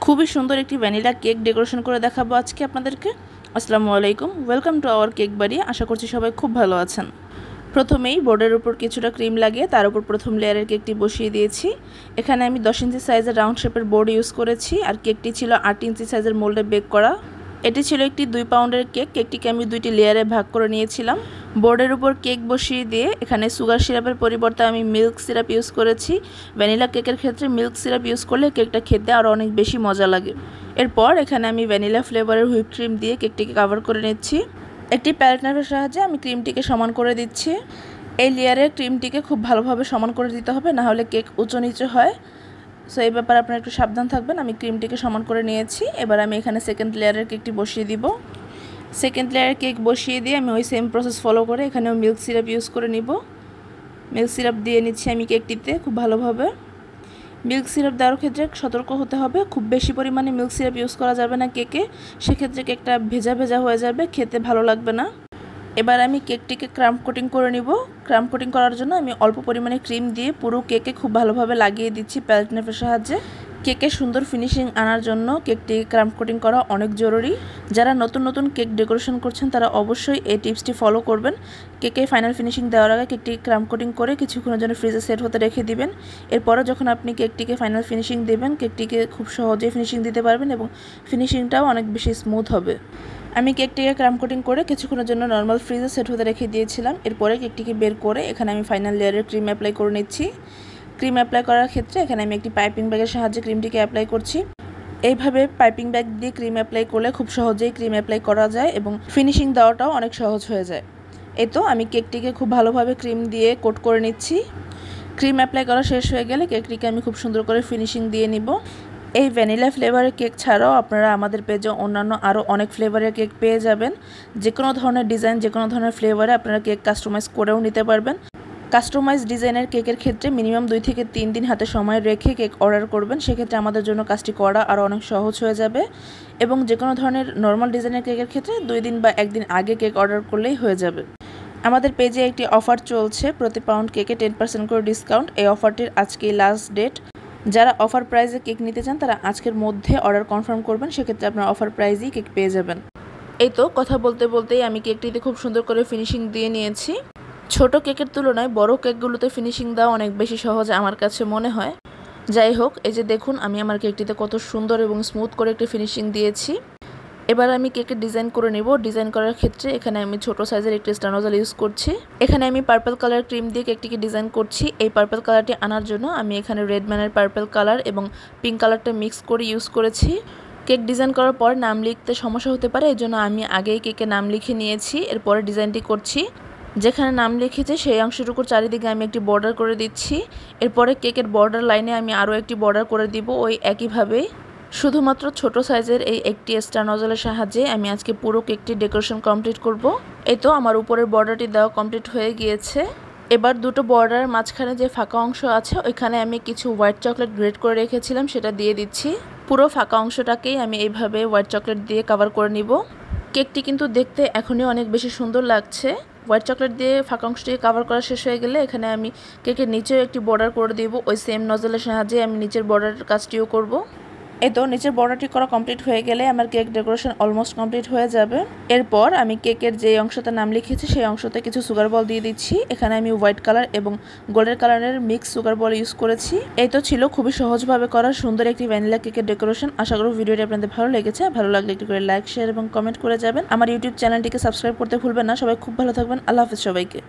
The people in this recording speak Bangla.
খুবই সুন্দর একটি ভ্যানিলা কেক ডেকোরেশন করে দেখাবো আজকে আপনাদেরকে। আসসালামু আলাইকুম, ওয়েলকাম টু আওয়ার কেক বাড়ি। আশা করছি সবাই খুব ভালো আছেন। প্রথমেই বোর্ডের উপর কিছুটা ক্রিম লাগিয়ে তার উপর প্রথম লেয়ারের কেকটি বসিয়ে দিয়েছি। এখানে আমি 10 ইঞ্চি সাইজের রাউন্ড শেপের বোর্ড ইউজ করেছি, আর কেকটি ছিল 8 ইঞ্চি সাইজের মোল্ডে বেক করা। এটি ছিল একটি 2 পাউন্ডের কেক। কেকটিকে আমি 2টি লেয়ারে ভাগ করে নিয়েছিলাম। বোর্ডের উপর কেক বসিয়ে দিয়ে এখানে সুগার সিরাপের পরিবর্তে আমি মিল্ক সিরাপ ইউজ করেছি। ভ্যানিলা কেকের ক্ষেত্রে মিল্ক সিরাপ ইউজ করলে কেকটা খেতে আরও অনেক বেশি মজা লাগে। এরপর এখানে আমি ভ্যানিলা ফ্লেভারের হুইপ ক্রিম দিয়ে কেকটিকে কভার করে নিচ্ছি। একটি প্যালেট নাইফের সাহায্যে আমি ক্রিমটিকে সমান করে দিচ্ছি। এই লেয়ারে ক্রিমটিকে খুব ভালোভাবে সমান করে দিতে হবে, না হলে কেক উঁচু নিচু হয়। সো এই ব্যাপারে আপনারা একটু সাবধান থাকবেন। আমি ক্রিমটিকে সমান করে নিয়েছি। এবার আমি এখানে সেকেন্ড লেয়ারের কেকটি বসিয়ে দিব। সেকেন্ড লেয়ারের কেক বসিয়ে দিয়ে আমি ওই সেম প্রসেস ফলো করে এখানেও মিল্ক সিরাপ ইউজ করে নিব। মিল্ক সিরাপ দিয়ে নিচ্ছি আমি কেকটিতে খুব ভালোভাবে। মিল্ক সিরাপ দেওয়ার ক্ষেত্রে সতর্ক হতে হবে, খুব বেশি পরিমাণে মিল্ক সিরাপ ইউজ করা যাবে না কেকে, সেক্ষেত্রে কেকটা ভেজা ভেজা হয়ে যাবে, খেতে ভালো লাগবে না। এবার আমি কেকটিকে ক্রাম্প কোটিং করে নিব। ক্রাম্প কোটিং করার জন্য আমি অল্প পরিমাণে ক্রিম দিয়ে পুরো কেকে খুব ভালোভাবে লাগিয়ে দিচ্ছি প্যালেট নাইফের সাহায্যে। কেকে সুন্দর ফিনিশিং আনার জন্য কেকটি ক্রাম্প কোটিং করা অনেক জরুরি। যারা নতুন নতুন কেক ডেকোরেশন করছেন তারা অবশ্যই এই টিপসটি ফলো করবেন। কেকে ফাইনাল ফিনিশিং দেওয়ার আগে কেকটি ক্রাম্প কোটিং করে কিছুক্ষণের জন্য ফ্রিজে সেট হতে রেখে দিবেন। এরপরে যখন আপনি কেকটিকে ফাইনাল ফিনিশিং দেবেন, কেকটিকে খুব সহজেই ফিনিশিং দিতে পারবেন এবং ফিনিশিংটাও অনেক বেশি স্মুথ হবে। আমি কেকটিকে ক্রাম্প কোটিং করে কিছুক্ষণের জন্য নর্মাল ফ্রিজে সেট হতে রেখে দিয়েছিলাম। এরপরে কেকটিকে বের করে এখানে আমি ফাইনাল লেয়ারের ক্রিম অ্যাপ্লাই করে নিচ্ছি। ক্রিম অ্যাপ্লাই করার ক্ষেত্রে এখানে আমি একটি পাইপিং ব্যাগের সাহায্যে ক্রিমটিকে অ্যাপ্লাই করছি। এইভাবে পাইপিং ব্যাগ দিয়ে ক্রিম অ্যাপ্লাই করলে খুব সহজেই ক্রিম অ্যাপ্লাই করা যায় এবং ফিনিশিং দেওয়াটাও অনেক সহজ হয়ে যায়। এই তো আমি কেকটিকে খুব ভালোভাবে ক্রিম দিয়ে কোট করে নিচ্ছি। ক্রিম অ্যাপ্লাই করা শেষ হয়ে গেলে কেকটিকে আমি খুব সুন্দর করে ফিনিশিং দিয়ে নিব। এই ভ্যানিলা ফ্লেভারের কেক ছাড়াও আপনারা আমাদের পেজে অন্যান্য আরও অনেক ফ্লেভারের কেক পেয়ে যাবেন। যে কোনো ধরনের ডিজাইন, যে কোনো ধরনের ফ্লেভারে আপনারা কেক কাস্টমাইজ করেও নিতে পারবেন। কাস্টমাইজ ডিজাইনের কেকের ক্ষেত্রে মিনিমাম 2 থেকে 3 দিন হাতে সময় রেখে কেক অর্ডার করবেন, সেক্ষেত্রে আমাদের জন্য কাজটি করা আরও অনেক সহজ হয়ে যাবে। এবং যে কোনো ধরনের নর্মাল ডিজাইনের কেকের ক্ষেত্রে 2 দিন বা 1 দিন আগে কেক অর্ডার করলেই হয়ে যাবে। আমাদের পেজে একটি অফার চলছে, প্রতি পাউন্ড কেকে 10% করে ডিসকাউন্ট। এই অফারটির আজকেই লাস্ট ডেট। যারা অফার প্রাইসে কেক নিতে চান তারা আজকের মধ্যে অর্ডার কনফার্ম করবেন, সেক্ষেত্রে আপনার অফার প্রাইসেই কেক পেয়ে যাবেন। এই তো কথা বলতে বলতেই আমি কেকটিতে খুব সুন্দর করে ফিনিশিং দিয়ে নিয়েছি। ছোট কেকের তুলনায় বড় কেকগুলোতে ফিনিশিং দেওয়া অনেক বেশি সহজ আমার কাছে মনে হয়। যাই হোক, এই যে দেখুন আমি আমার কেকটিতে কত সুন্দর এবং স্মুথ করে একটি ফিনিশিং দিয়েছি। এবার আমি কেকের ডিজাইন করে নেব। ডিজাইন করার ক্ষেত্রে এখানে আমি ছোট সাইজের একটি স্টার নজল ইউজ করছি। এখানে আমি পার্পল কালার ক্রিম দিয়ে কেকটিকে ডিজাইন করছি। এই পার্পল কালারটি আনার জন্য আমি এখানে রেড ম্যানের পার্পল কালার এবং পিঙ্ক কালারটা মিক্স করে ইউজ করেছি। কেক ডিজাইন করার পর নাম লিখতে সমস্যা হতে পারে, এই জন্য আমি আগেই কেকে নাম লিখে নিয়েছি। এরপরে ডিজাইনটি করছি। যেখানে নাম লিখেছে সেই অংশটুকুর চারিদিকে আমি একটি বর্ডার করে দিচ্ছি। এরপরে কেকের বর্ডার লাইনে আমি আরও একটি বর্ডার করে দিব ওই একইভাবেই। শুধুমাত্র ছোট সাইজের এই একটি স্টার নজলের সাহায্যে আমি আজকে পুরো কেকটি ডেকোরেশন কমপ্লিট করব। এই তো আমার উপরের বর্ডারটি দেওয়া কমপ্লিট হয়ে গিয়েছে। এবার দুটো বর্ডারের মাঝখানে যে ফাঁকা অংশ আছে ওইখানে আমি কিছু হোয়াইট চকলেট গ্রেট করে রেখেছিলাম, সেটা দিয়ে দিচ্ছি। পুরো ফাঁকা অংশটাকেই আমি এইভাবে হোয়াইট চকলেট দিয়ে কভার করে নিব। কেকটি কিন্তু দেখতে এখনই অনেক বেশি সুন্দর লাগছে। হোয়াইট চকলেট দিয়ে ফাঁকা অংশটিকে কভার করা শেষ হয়ে গেলে এখানে আমি কেকের নিচেও একটি বর্ডার করে দিব। ওই সেম নজলের সাহায্যে আমি নিচের বর্ডারের কাজটিও করব। এই তো নিচের বর্ডারটি করা কমপ্লিট হয়ে গেলে আমার কেক ডেকোরেশন অলমোস্ট কমপ্লিট হয়ে যাবে। এরপর আমি কেকের যে অংশতে নাম লিখেছি সেই অংশতে কিছু সুগার বল দিয়ে দিচ্ছি। এখানে আমি হোয়াইট কালার এবং গোল্ডেন কালারের মিক্স সুগার বল ইউজ করেছি। এই তো ছিল খুবই সহজভাবে করা সুন্দর একটি ভ্যানিলা কেকের ডেকোরেশন। আশা করি ভিডিওটি আপনাদের ভালো লেগেছে। ভালো লাগলে একটু করে লাইক, শেয়ার এবং কমেন্ট করে যাবেন। আমার ইউটিউব চ্যানেলটিকে সাবস্ক্রাইব করতে ভুলবেন না। সবাই খুব ভালো থাকবেন। আল্লাহ হাফেজ সবাইকে।